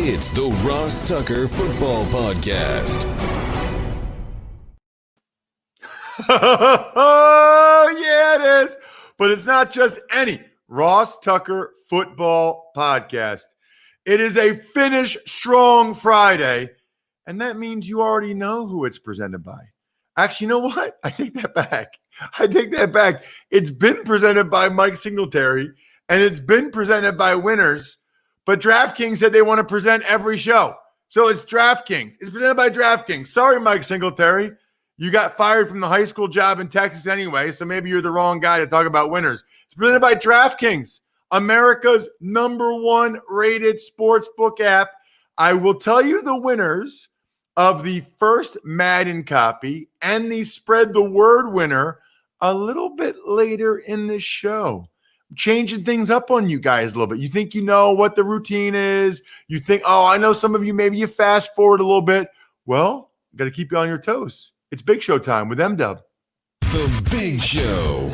It's the Ross Tucker Football Podcast. Oh, yeah, it is. But it's not just any Ross Tucker Football Podcast. It is a Finish Strong Friday, and that means you already know who it's presented by. Actually, you know what? I take that back. It's been presented by Mike Singletary, and it's been presented by Winners, but DraftKings said they want to present every show. So it's DraftKings. It's presented by DraftKings. Sorry, Mike Singletary. You got fired from the high school job in Texas anyway, so maybe you're the wrong guy to talk about Winners. It's presented by DraftKings, America's #1 rated sportsbook app. I will tell you the winners of the first Madden copy and the spread the word winner a little bit later in this show. I'm changing things up on you guys a little bit. You think you know what the routine is. You think, oh, I know some of you, maybe you fast forward a little bit. Well, got to keep you on your toes. It's Big Show time with M-Dub. The Big Show.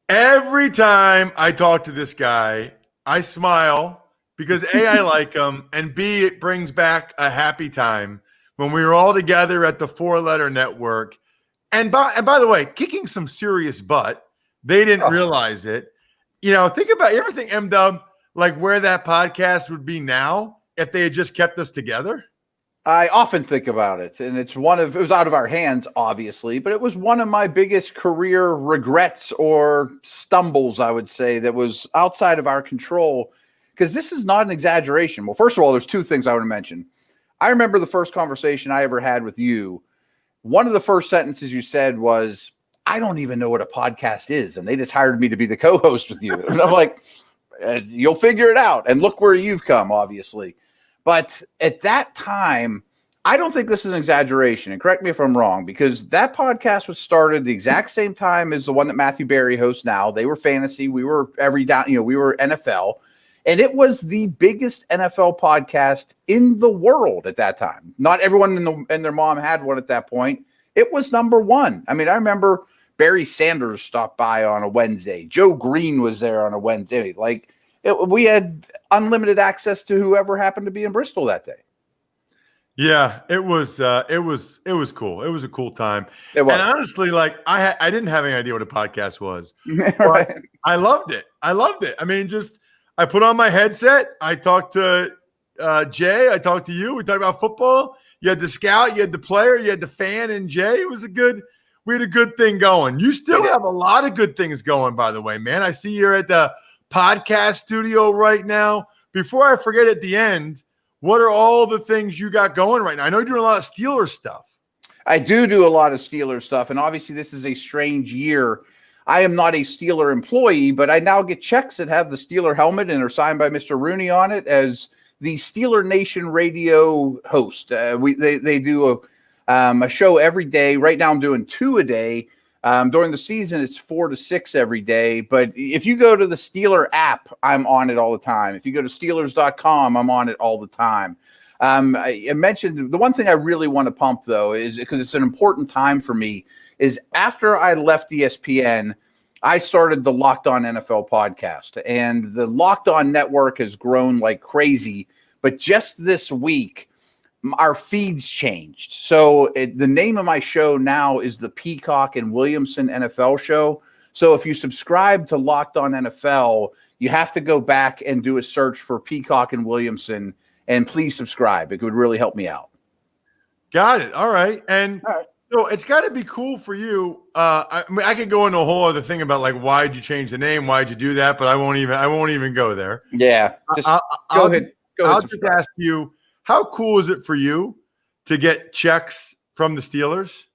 Every time I talk to this guy, I smile because A, I like him, and B, it brings back a happy time when we were all together at the Four Letter Network. And by the way, kicking some serious butt. They didn't realize it. You know, think about, you ever think, M-Dub, like where that podcast would be now if they had just kept us together? I often think about it, and it was out of our hands, obviously, but it was one of my biggest career regrets or stumbles, I would say, that was outside of our control, because this is not an exaggeration. Well, first of all, there's two things I want to mention. I remember the first conversation I ever had with you. One of the first sentences you said was, I don't even know what a podcast is, and they just hired me to be the co-host with you. And I'm like, you'll figure it out, and look where you've come, obviously. But at that time, I don't think this is an exaggeration, and correct me if I'm wrong, because that podcast was started the exact same time as the one that Matthew Berry hosts now. They were fantasy, we were we were NFL, and it was the biggest NFL podcast in the world at that time. Not everyone and their mom had one at that point. It was #1. I mean, I remember Barry Sanders stopped by on a Wednesday. Joe Green was there on a Wednesday. We had unlimited access to whoever happened to be in Bristol that day. Yeah, it was cool. It was a cool time. It was. And honestly, I didn't have any idea what a podcast was. Right. I loved it. I mean, I put on my headset. I talked to Jay. I talked to you. We talked about football. You had the scout. You had the player. You had the fan and Jay. We had a good thing going. You still have a lot of good things going, by the way, man. I see you're at the podcast studio right now. Before I forget at the end, what are all the things you got going right now? I know you're doing a lot of Steelers stuff. I do a lot of Steelers stuff, and obviously this is a strange year. I am not a Steeler employee, but I now get checks that have the Steeler helmet and are signed by Mr. Rooney on it as the Steeler Nation radio host. They do a show every day. Right now I'm doing 2 a day. During the season, it's 4 to 6 every day. But if you go to the Steeler app, I'm on it all the time. If you go to Steelers.com, I'm on it all the time. I mentioned the one thing I really want to pump, though, is because it's an important time for me, is after I left ESPN, I started the Locked On NFL podcast. And the Locked On network has grown like crazy. But just this week, our feeds changed. So the name of my show now is the Peacock and Williamson NFL Show. So if you subscribe to Locked On NFL, you have to go back and do a search for Peacock and Williamson, and please subscribe. It would really help me out. Got it. All right. And so it's got to be cool for you. I mean, I could go into a whole other thing about why'd you change the name? Why'd you do that? But I won't even go there. Yeah. I'll just ask you, how cool is it for you to get checks from the Steelers?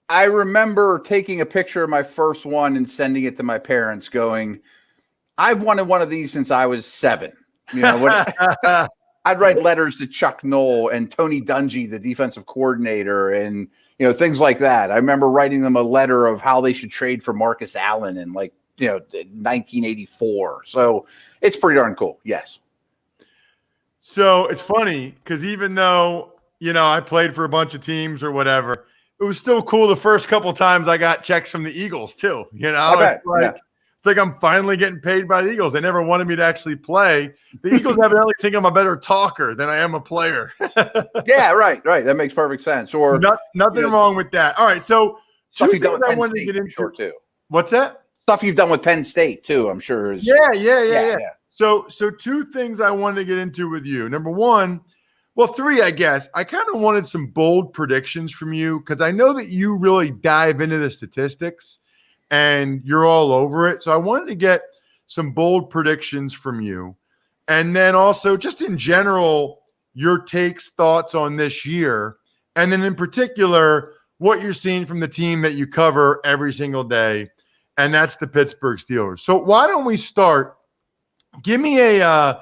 I remember taking a picture of my first one and sending it to my parents going, I've wanted one of these since I was 7. I'd write letters to Chuck Noll and Tony Dungy, the defensive coordinator, and things like that. I remember writing them a letter of how they should trade for Marcus Allen in 1984. So it's pretty darn cool. Yes. So it's funny because even though, I played for a bunch of teams or whatever, it was still cool the first couple of times I got checks from the Eagles too. It's like I'm finally getting paid by the Eagles. They never wanted me to actually play. The Eagles evidently think I'm a better talker than I am a player. Yeah, right. That makes perfect sense. Or nothing wrong with that. All right, so stuff two you've done things with I Penn wanted to State, get into. sure, too. What's that? Stuff you've done with Penn State too, I'm sure. Yeah. So two things I wanted to get into with you. Number one, well, three, I guess. I kind of wanted some bold predictions from you because I know that you really dive into the statistics and you're all over it. So I wanted to get some bold predictions from you. And then also just in general, your takes, thoughts on this year. And then in particular, what you're seeing from the team that you cover every single day. And that's the Pittburgh Steelers. So why don't we start? Give me a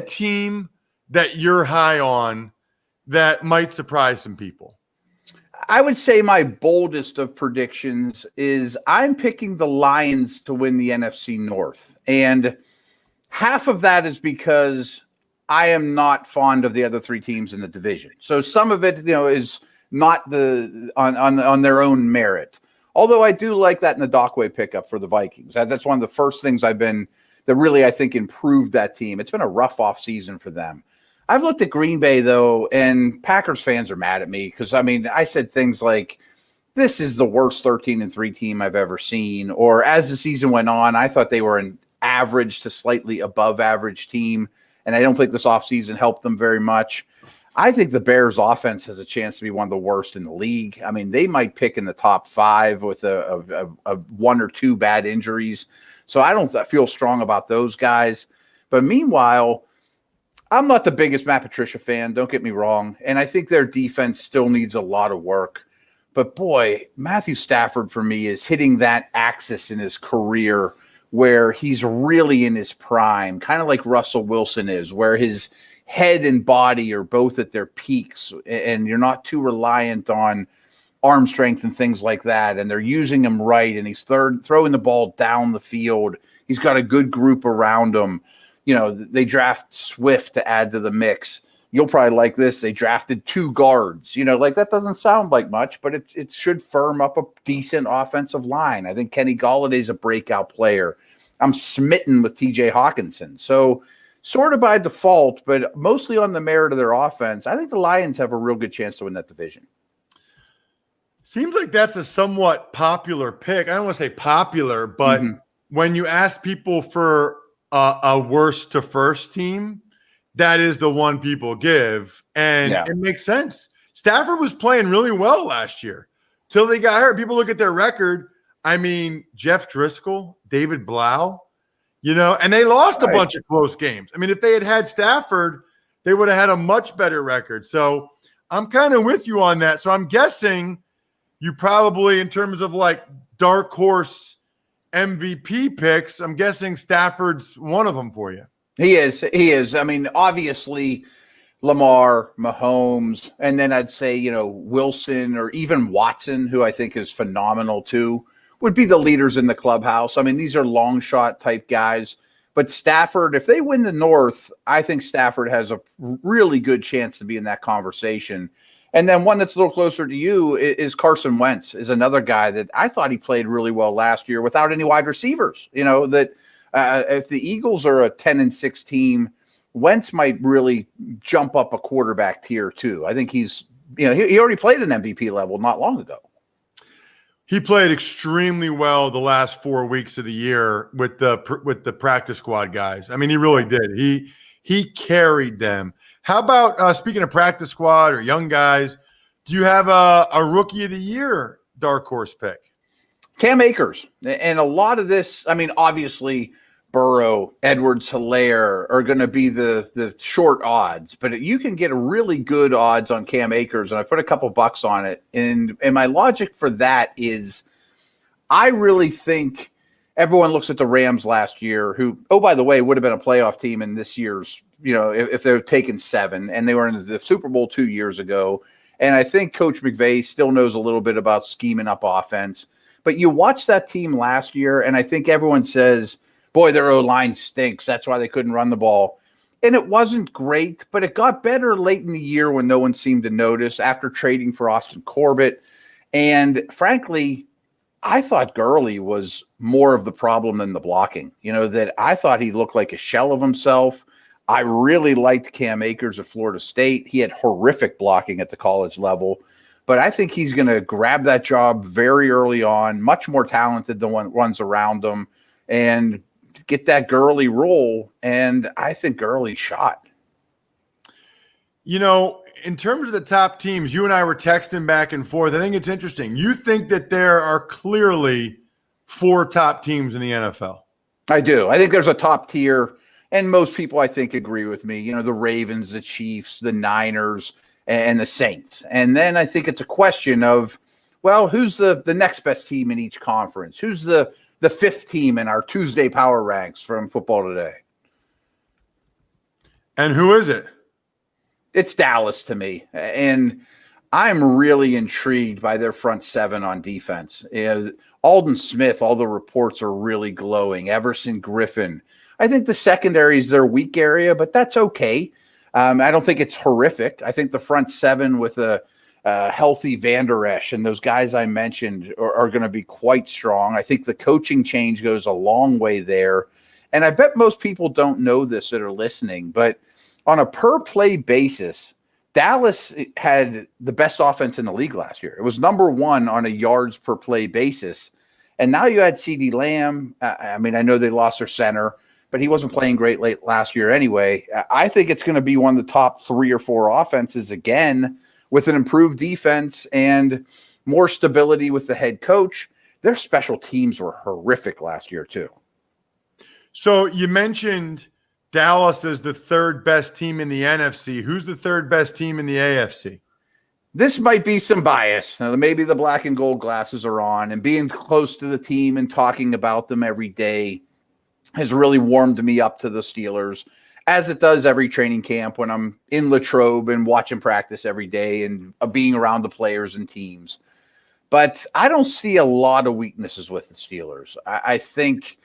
team that you're high on that might surprise some people. I would say my boldest of predictions is I'm picking the Lions to win the NFC North. And half of that is because I am not fond of the other three teams in the division. So some of it, is not on their own merit. Although I do like that in the Dockway pickup for the Vikings. That's one of the first things that really, I think, improved that team. It's been a rough offseason for them. I've looked at Green Bay, though, and Packers fans are mad at me because, I said things like, this is the worst 13-3 team I've ever seen. Or as the season went on, I thought they were an average to slightly above average team, and I don't think this offseason helped them very much. I think the Bears offense has a chance to be one of the worst in the league. They might pick in the top 5 with a one or two bad injuries. So I don't feel strong about those guys. But meanwhile, I'm not the biggest Matt Patricia fan, don't get me wrong. And I think their defense still needs a lot of work. But boy, Matthew Stafford for me is hitting that axis in his career where he's really in his prime, kind of like Russell Wilson is, where his head and body are both at their peaks and you're not too reliant on arm strength and things like that. And they're using him right. And he's throwing the ball down the field. He's got a good group around him. They draft Swift to add to the mix. You'll probably like this. They drafted 2 guards, that doesn't sound like much, but it should firm up a decent offensive line. I think Kenny Galladay's a breakout player. I'm smitten with TJ Hawkinson. So sort of by default, but mostly on the merit of their offense, I think the Lions have a real good chance to win that division. Seems like that's a somewhat popular pick. I don't want to say popular, but when you ask people for a worst to first team, that is the one people give. And It makes sense. Stafford was playing really well last year till they got hurt. People look at their record. Jeff Driscoll, David Blau, and they lost a bunch of close games. If they had Stafford, they would have had a much better record. So I'm kind of with you on that. So I'm guessing you probably, in terms of like dark horse MVP picks, I'm guessing Stafford's one of them for you. He is. Obviously Lamar, Mahomes, and then I'd say, Wilson or even Watson, who I think is phenomenal too, would be the leaders in the clubhouse. These are long shot type guys. But Stafford, if they win the North, I think Stafford has a really good chance to be in that conversation. And then one that's a little closer to you is Carson Wentz, is another guy that I thought he played really well last year without any wide receivers. If the Eagles are a 10-6 team, Wentz might really jump up a quarterback tier too. I think he's, he already played an MVP level not long ago. He played extremely well the last 4 weeks of the year with the practice squad guys. He really did. He carried them. How about speaking of practice squad or young guys, do you have a rookie of the year dark horse pick? Cam Akers. And a lot of this, obviously Burrow, Edwards-Helaire are going to be the short odds, but you can get really good odds on Cam Akers, and I put a couple bucks on it. And my logic for that is I really think everyone looks at the Rams last year, who, oh, by the way, would have been a playoff team in this year's, if they're taking 7, and they were in the Super Bowl 2 years ago. And I think Coach McVay still knows a little bit about scheming up offense. But you watch that team last year, and I think everyone says, boy, their O-line stinks. That's why they couldn't run the ball. And it wasn't great, but it got better late in the year when no one seemed to notice after trading for Austin Corbett. And frankly, I thought Gurley was more of the problem than the blocking. That I thought he looked like a shell of himself. I really liked Cam Akers of Florida State. He had horrific blocking at the college level, but I think he's going to grab that job very early on, much more talented than ones around him, and get that Gurley role. And I think Gurley shot. In terms of the top teams, you and I were texting back and forth. I think it's interesting. You think that there are clearly 4 top teams in the NFL? I do. I think there's a top tier, and most people, I think, agree with me. The Ravens, the Chiefs, the Niners, and the Saints. And then I think it's a question of, well, who's the next best team in each conference? Who's the 5th team in our Tuesday power ranks from Football Today? And who is it? It's Dallas to me. And I'm really intrigued by their front 7 on defense. Aldon Smith, all the reports are really glowing. Everson Griffin. I think the secondary is their weak area, but that's okay. I don't think it's horrific. I think the front 7 with a healthy Van Der Esch and those guys I mentioned are going to be quite strong. I think the coaching change goes a long way there. And I bet most people don't know this that are listening, but on a per-play basis, Dallas had the best offense in the league last year. It was number 1 on a yards per play basis. And now you had CeeDee Lamb. I know they lost their center, but he wasn't playing great late last year anyway. I think it's going to be one of the top 3 or 4 offenses again with an improved defense and more stability with the head coach. Their special teams were horrific last year too. So you mentioned Dallas is the 3rd best team in the NFC. Who's the 3rd best team in the AFC? This might be some bias. Now, maybe the black and gold glasses are on, and being close to the team and talking about them every day has really warmed me up to the Steelers, as it does every training camp when I'm in Latrobe and watching practice every day and being around the players and teams. But I don't see a lot of weaknesses with the Steelers. I think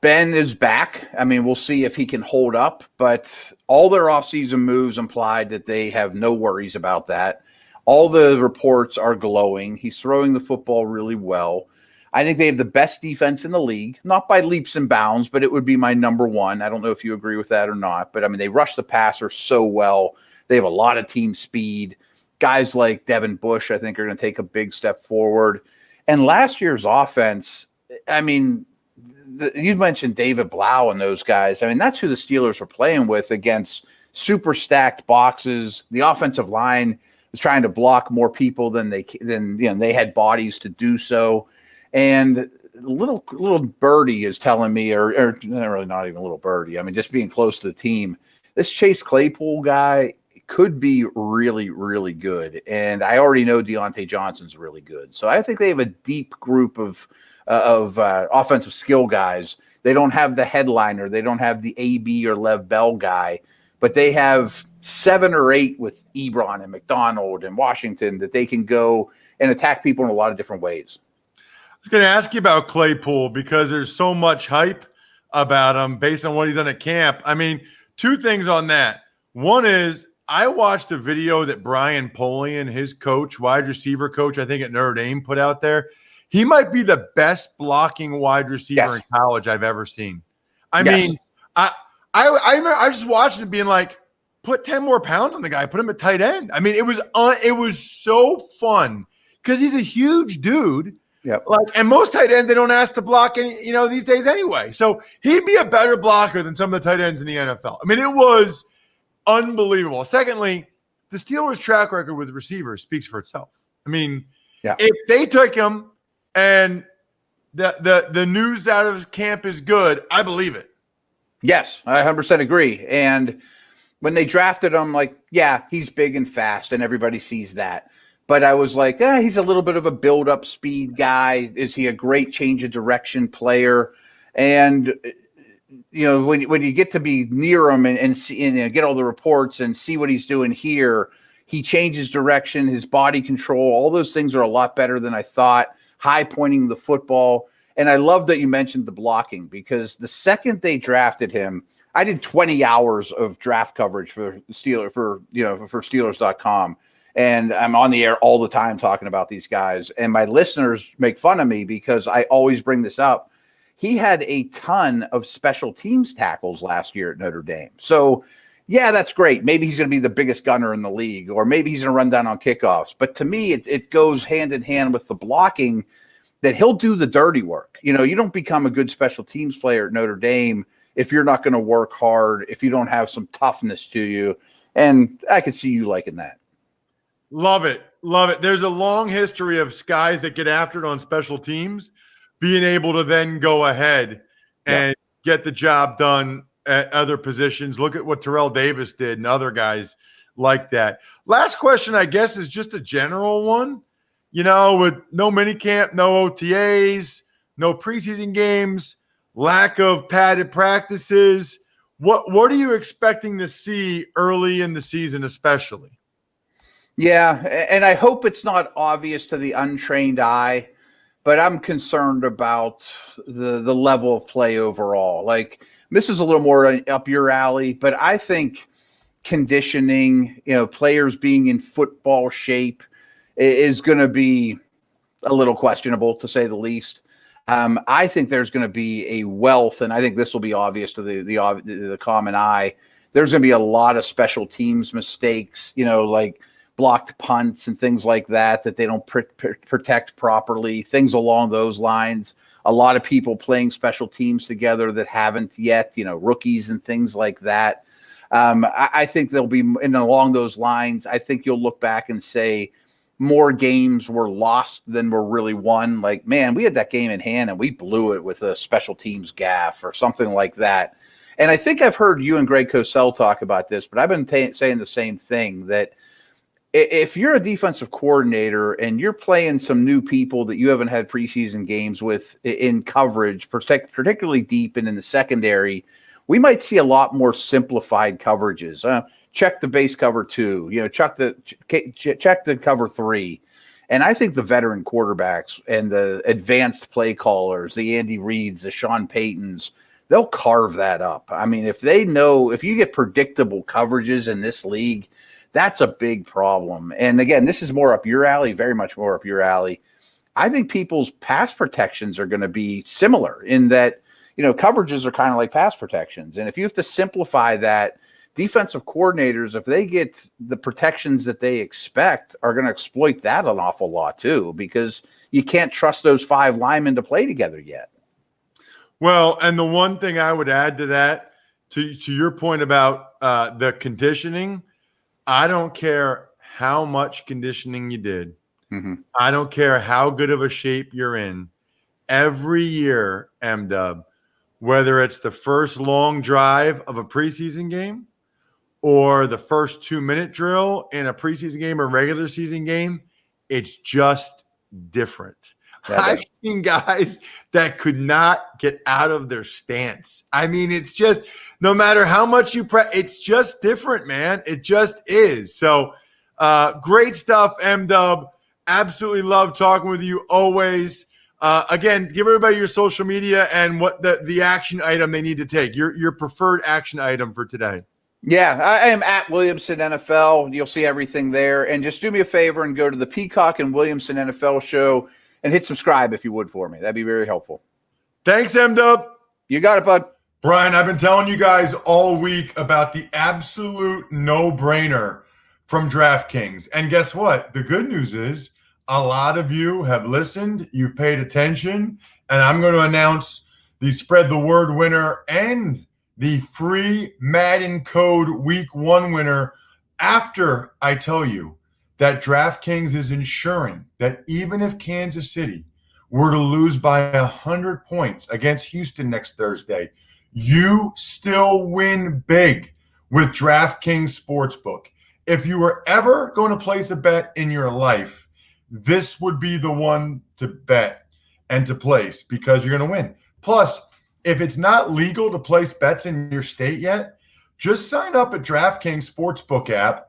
Ben is back. We'll see if he can hold up, but all their offseason moves implied that they have no worries about that. All the reports are glowing. He's throwing the football really well. I think they have the best defense in the league, not by leaps and bounds, but it would be my number 1. I don't know if you agree with that or not, but they rush the passer so well. They have a lot of team speed. Guys like Devin Bush, I think, are going to take a big step forward. And last year's offense, you mentioned David Blau and those guys. That's who the Steelers were playing with against super stacked boxes. The offensive line was trying to block more people than they had bodies to do so. And little birdie is telling me, or really not even a little birdie. Just being close to the team, this Chase Claypool guy could be really, really good. And I already know Deontay Johnson's really good. So I think they have a deep group of offensive skill guys. They don't have the headliner. They don't have the AB or Lev Bell guy, but they have 7 or 8 with Ebron and McDonald and Washington that they can go and attack people in a lot of different ways. I was going to ask you about Claypool because there's so much hype about him based on what he's done at camp. 2 things on that. One is I watched a video that Brian Polian, his coach, wide receiver coach, I think at Notre Dame, put out there. He might be the best blocking wide receiver in college I've ever seen. I remember I was just watching it being like, put 10 more pounds on the guy, put him at tight end. It was so fun because he's a huge dude. Yep. And most tight ends, they don't ask to block these days anyway. So he'd be a better blocker than some of the tight ends in the NFL. It was unbelievable. Secondly, the Steelers' track record with receivers speaks for itself. If they took him and the news out of camp is good, I believe it. Yes, I 100% agree. And when they drafted him, he's big and fast, and everybody sees that. But I was like, he's a little bit of a build-up speed guy. Is he a great change of direction player? And when you get to be near him and see and get all the reports and see what he's doing here, he changes direction, his body control, all those things are a lot better than I thought. High pointing the football. And I love that you mentioned the blocking because the second they drafted him, I did 20 hours of draft coverage for Steelers.com. And I'm on the air all the time talking about these guys. And my listeners make fun of me because I always bring this up. He had a ton of special teams tackles last year at Notre Dame. So, yeah, that's great. Maybe he's going to be the biggest gunner in the league, or maybe he's going to run down on kickoffs. But to me, it goes hand in hand with the blocking, that he'll do the dirty work. You don't become a good special teams player at Notre Dame if you're not going to work hard, if you don't have some toughness to you. And I could see you liking that. Love it. Love it. There's a long history of guys that get after it on special teams being able to then go ahead and get the job done at other positions. Look at what Terrell Davis did and other guys like that. Last question, I guess, is just a general one. With no minicamp, no OTAs, no preseason games, lack of padded practices, what are you expecting to see early in the season especially? Yeah, and I hope it's not obvious to the untrained eye, but I'm concerned about the level of play overall. Like, this is a little more up your alley, but I think conditioning, players being in football shape is going to be a little questionable, to say the least. I think there's going to be a wealth, and I think this will be obvious to the common eye. There's going to be a lot of special teams mistakes, like blocked punts and things like that they don't protect properly, things along those lines. A lot of people playing special teams together that haven't yet, rookies and things like that. I think there'll be, and along those lines, I think you'll look back and say more games were lost than were really won. Like, man, we had that game in hand and we blew it with a special teams gaffe or something like that. And I think I've heard you and Greg Cosell talk about this, but I've been saying the same thing, that if you're a defensive coordinator and you're playing some new people that you haven't had preseason games with in coverage, particularly deep and in the secondary, we might see a lot more simplified coverages. Check the base cover 2, check the cover 3. And I think the veteran quarterbacks and the advanced play callers, the Andy Reeds, the Sean Paytons, they'll carve that up. I mean, if you get predictable coverages in this league, that's a big problem. And again, this is more up your alley, very much more up your alley. I think people's pass protections are going to be similar in that, coverages are kind of like pass protections. And if you have to simplify that, defensive coordinators, if they get the protections that they expect, are going to exploit that an awful lot too, because you can't trust those 5 linemen to play together yet. Well, and the one thing I would add to that, to your point about the conditioning, I don't care how much conditioning you did. Mm-hmm. I don't care how good of a shape you're in. Every year, M-Dub, whether it's the first long drive of a preseason game or the first 2-minute drill in a preseason game or regular season game, it's just different. Yeah, I've seen guys that could not get out of their stance. I mean, it's just, no matter how much you it's just different, man. It just is. So great stuff, M-Dub. Absolutely love talking with you always. Again, give everybody your social media and what the action item they need to take, your preferred action item for today. Yeah, I am at Williamson NFL. You'll see everything there. And just do me a favor and go to the Peacock and Williamson NFL show and hit subscribe if you would for me. That'd be very helpful. Thanks, M-Dub. You got it, bud. Brian, I've been telling you guys all week about the absolute no-brainer from DraftKings. And guess what? The good news is a lot of you have listened, you've paid attention, and I'm going to announce the Spread the Word winner and the free Madden Code Week 1 winner after I tell you that DraftKings is ensuring that even if Kansas City were to lose by 100 points against Houston next Thursday, you still win big with DraftKings Sportsbook. If you were ever going to place a bet in your life, this would be the one to bet and to place because you're going to win. Plus, if it's not legal to place bets in your state yet, just sign up at DraftKings Sportsbook app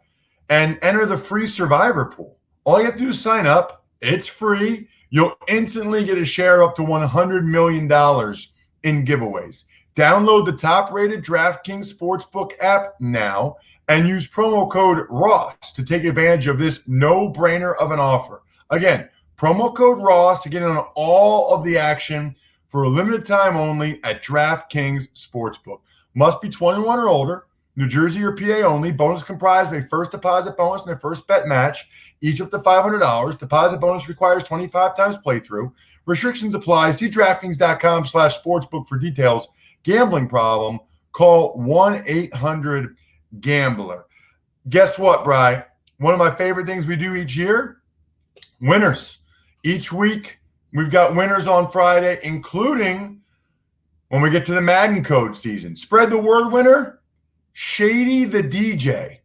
and enter the free survivor pool. All you have to do is sign up. It's free. You'll instantly get a share up to $100 million in giveaways. Download the top-rated DraftKings Sportsbook app now and use promo code ROSS to take advantage of this no-brainer of an offer. Again, promo code ROSS to get in on all of the action for a limited time only at DraftKings Sportsbook. Must be 21 or older, New Jersey or PA only. Bonus comprised of a first deposit bonus and a first bet match, each up to $500. Deposit bonus requires 25 times playthrough. Restrictions apply. See DraftKings.com/sportsbook for details. Gambling problem? Call 1-800-GAMBLER. Guess what, Bri? One of my favorite things we do each year, winners. Each week, we've got winners on Friday, including when we get to the Madden Code season. Spread the word, winner. Shady the DJ.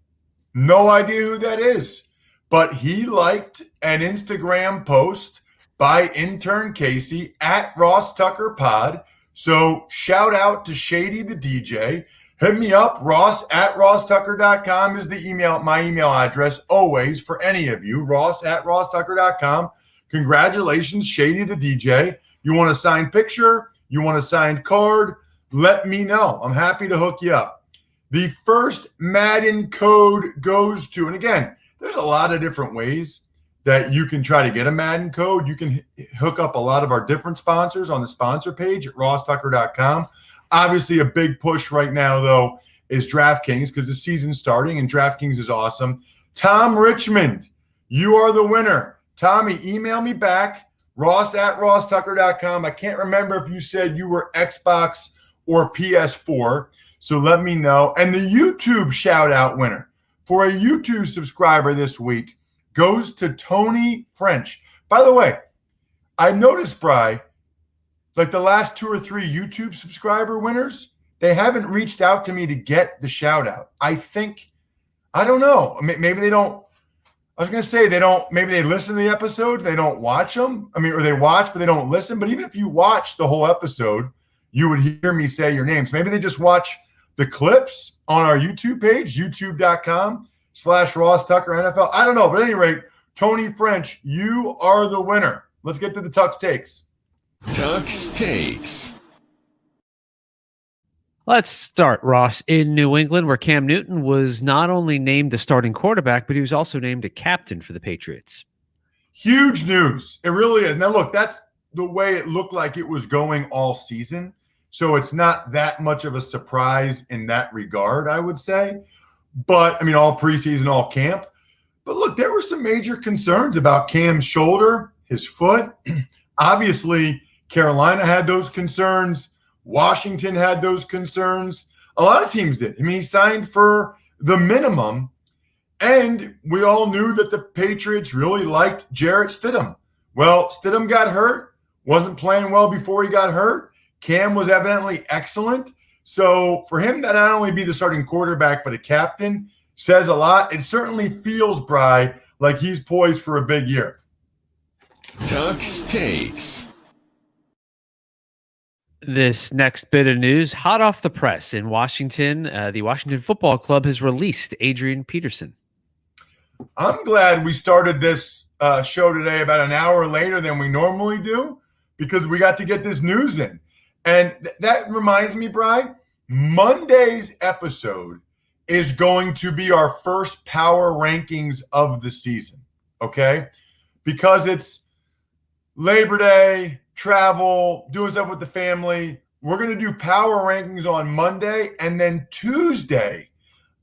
No idea who that is, but he liked an Instagram post by intern Casey at RossTuckerPod. So shout out to Shady the DJ. Hit me up. Ross@RossTucker.com is my email address always for any of you. Ross@RossTucker.com. Congratulations, Shady the DJ. You want a signed picture? You want a signed card? Let me know. I'm happy to hook you up. The first Madden code goes to, and again, there's a lot of different ways that you can try to get a Madden code. You can hook up a lot of our different sponsors on the sponsor page at RossTucker.com. Obviously, a big push right now, though, is DraftKings because the season's starting, and DraftKings is awesome. Tom Richmond, you are the winner. Tommy, email me back, Ross@RossTucker.com. I can't remember if you said you were Xbox or PS4, so let me know. And the YouTube shout-out winner for a YouTube subscriber this week goes to Tony French. By the way, I noticed, Bri, like the last 2 or 3 YouTube subscriber winners, they haven't reached out to me to get the shout out. I don't know. Maybe they don't. I was going to say maybe they listen to the episodes. They don't watch them. Or they watch, but they don't listen. But even if you watch the whole episode, you would hear me say your names. Maybe they just watch the clips on our YouTube page, youtube.com/RossTuckerNFL. I don't know. But at any rate, Tony French, you are the winner. Let's get to the Tux Takes. Tux Takes. Let's start, Ross, in New England, where Cam Newton was not only named the starting quarterback, but he was also named a captain for the Patriots. Huge news. It really is. Now, look, that's the way it looked like it was going all season. So it's not that much of a surprise in that regard, I would say. But, all preseason, all camp. But look, there were some major concerns about Cam's shoulder, his foot. Obviously, Carolina had those concerns. Washington had those concerns. A lot of teams did. He signed for the minimum. And we all knew that the Patriots really liked Jarrett Stidham. Well, Stidham got hurt, wasn't playing well before he got hurt. Cam was evidently excellent. So for him to not only be the starting quarterback, but a captain says a lot. It certainly feels, Bri, like he's poised for a big year. Tux Takes. This next bit of news, hot off the press in Washington, the Washington Football Club has released Adrian Peterson. I'm glad we started this show today about an hour later than we normally do because we got to get this news in. And that reminds me, Bri, Monday's episode is going to be our first power rankings of the season, okay? Because it's Labor Day, travel, doing stuff with the family. We're going to do power rankings on Monday, and then Tuesday,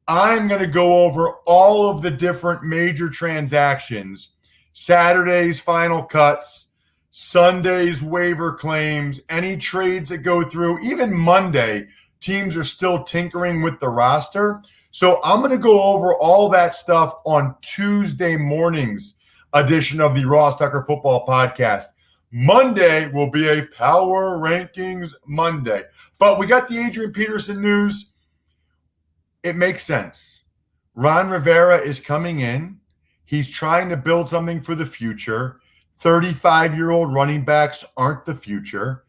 I'm going to go over all of the different major transactions, Saturday's final cuts, Sunday's waiver claims, any trades that go through. Even Monday, teams are still tinkering with the roster. So I'm going to go over all that stuff on Tuesday morning's edition of the Ross Tucker Football Podcast. Monday will be a Power Rankings Monday. But we got the Adrian Peterson news. It makes sense. Ron Rivera is coming in. He's trying to build something for the future. 35-year-old running backs aren't the future.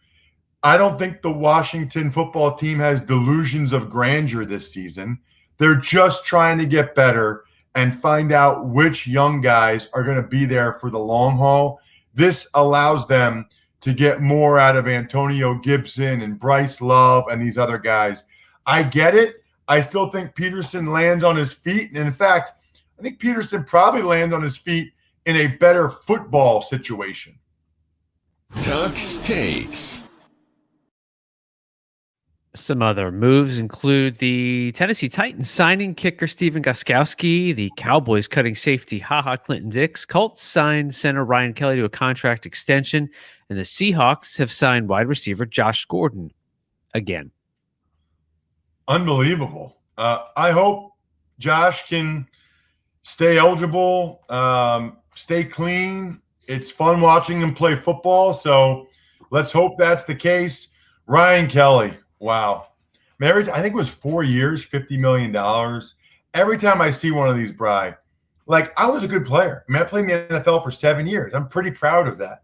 I don't think the Washington football team has delusions of grandeur this season. They're just trying to get better and find out which young guys are going to be there for the long haul. This allows them to get more out of Antonio Gibson and Bryce Love and these other guys. I get it. I still think Peterson lands on his feet. And in fact, I think Peterson probably lands on his feet in a better football situation. Tuck's Takes. Some other moves include the Tennessee Titans signing kicker Stephen Gostkowski, the Cowboys cutting safety Clinton Dix, Colts signed center Ryan Kelly to a contract extension, and the Seahawks have signed wide receiver Josh Gordon again. Unbelievable. I hope Josh can stay eligible, stay clean. It's fun watching him play football, so let's hope that's the case. Ryan Kelly. Wow. I think it was 4 years, $50 million. Every time I see one of these, Bri, like, I was a good player. I played in the NFL for 7 years. I'm pretty proud of that.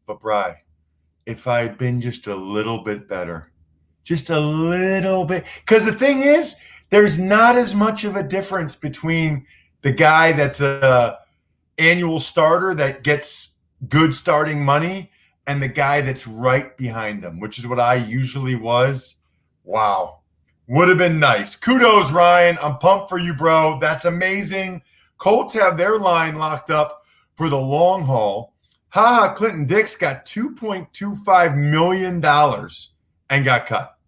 But, Bri, if I had been just a little bit better, just a little bit. Because the thing is, there's not as much of a difference between the guy that's a annual starter that gets good starting money and the guy that's right behind him, which is what I usually was. Wow. Would have been nice. Kudos, Ryan. I'm pumped for you, bro. That's amazing. Colts have their line locked up for the long haul. Clinton Dix got $2.25 million and got cut.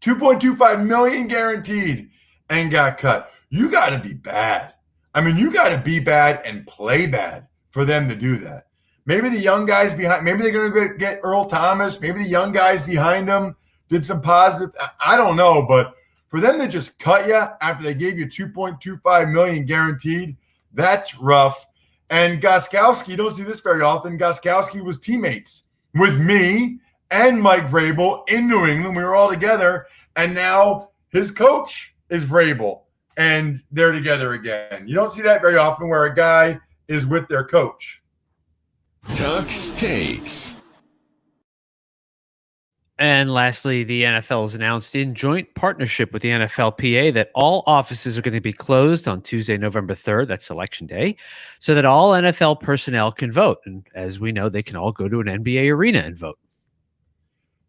$2.25 million guaranteed and got cut. You got to be bad. You got to be bad and play bad for them to do that. Maybe the young guys behind, maybe they're going to get Earl Thomas. Maybe the young guys behind them did some positive. I don't know, but for them to just cut you after they gave you $2.25 million guaranteed, that's rough. And Gostkowski, you don't see this very often. Gostkowski was teammates with me and Mike Vrabel in New England. We were all together, and now his coach is Vrabel, and they're together again. You don't see that very often where a guy is with their coach. Tuck's Takes. And lastly, the NFL has announced in joint partnership with the NFLPA that all offices are going to be closed on Tuesday, November 3rd. That's Election Day, so that all NFL personnel can vote. And as we know, they can all go to an NBA arena and vote.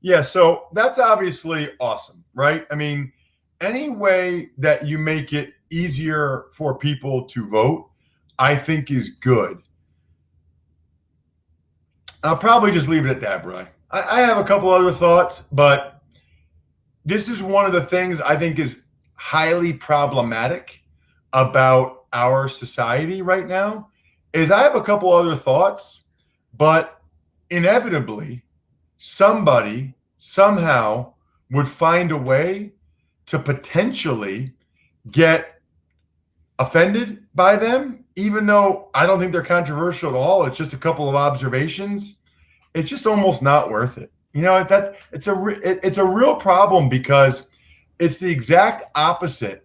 Yeah, so that's obviously awesome, right? Any way that you make it easier for people to vote, I think is good. I'll probably just leave it at that, Brian. I have a couple other thoughts, but this is one of the things I think is highly problematic about our society right now, is I have a couple other thoughts, but inevitably somebody somehow would find a way to potentially get offended by them, even though I don't think they're controversial at all. It's just a couple of observations. It's just almost not worth it. It's a real problem, because it's the exact opposite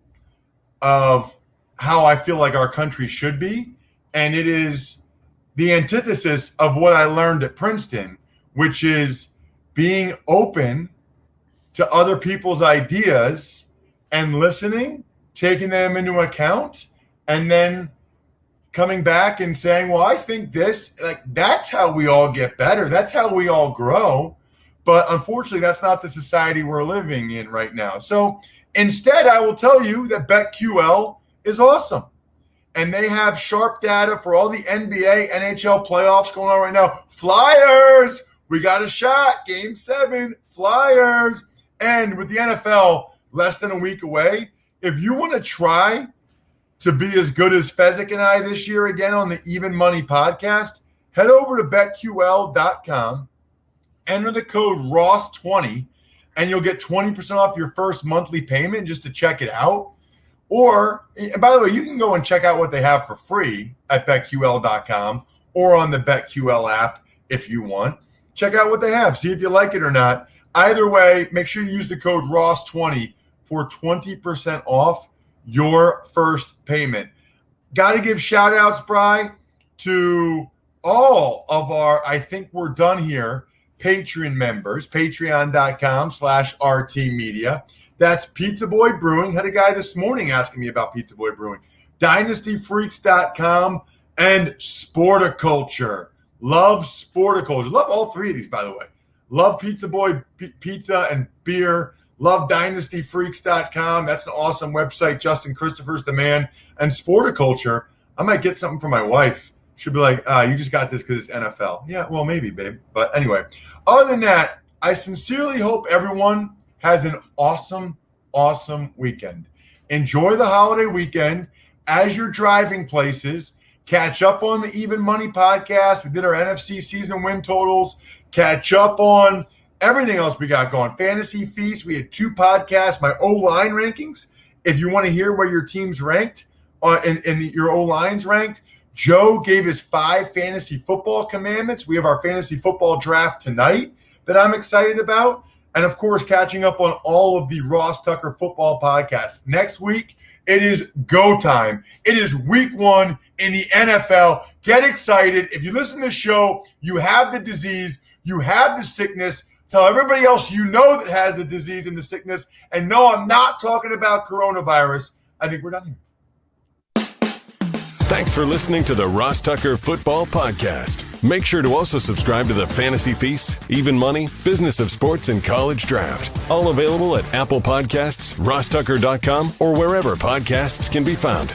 of how I feel like our country should be. And it is the antithesis of what I learned at Princeton, which is being open to other people's ideas and listening, taking them into account, and then coming back and saying, well, I think this, that's how we all get better. That's how we all grow. But unfortunately, that's not the society we're living in right now. So instead, I will tell you that BetQL is awesome. And they have sharp data for all the NBA, NHL playoffs going on right now. Flyers, we got a shot. Game 7, Flyers. And with the NFL less than a week away, if you want to try to be as good as Fezzik and I this year again on the Even Money podcast, head over to BetQL.com, enter the code ROSS20, and you'll get 20% off your first monthly payment just to check it out. Or, by the way, you can go and check out what they have for free at BetQL.com or on the BetQL app if you want. Check out what they have. See if you like it or not. Either way, make sure you use the code ROSS20 for 20% off your first payment. Got to give shout outs, Bri, to all of our, I think we're done here, Patreon members, patreon.com/RTmedia. That's Pizza Boy Brewing. Had a guy this morning asking me about Pizza Boy Brewing. DynastyFreaks.com and Sporticulture. Love Sporticulture. Love all three of these, by the way. Love Pizza Boy Pizza and Beer. Love DynastyFreaks.com. That's an awesome website. Justin Christopher's the man. And Sporticulture. I might get something for my wife. She'll be like, you just got this because it's NFL. Yeah, well, maybe, babe. But anyway, other than that, I sincerely hope everyone has an awesome, awesome weekend. Enjoy the holiday weekend. As you're driving places, catch up on the Even Money podcast. We did our NFC season win totals. Catch up on everything else we got going. Fantasy Feast. We had 2 podcasts. My O-line rankings. If you want to hear where your team's ranked and your O-line's ranked, Joe gave his 5 fantasy football commandments. We have our fantasy football draft tonight that I'm excited about. And, of course, catching up on all of the Ross Tucker football podcasts. Next week, it is go time. It is week 1 in the NFL. Get excited. If you listen to the show, you have the disease, you have the sickness. Tell everybody else you know that has the disease and the sickness. And no, I'm not talking about coronavirus. I think we're done here. Thanks for listening to the Ross Tucker Football Podcast. Make sure to also subscribe to the Fantasy Feast, Even Money, Business of Sports, and College Draft. All available at Apple Podcasts, RossTucker.com, or wherever podcasts can be found.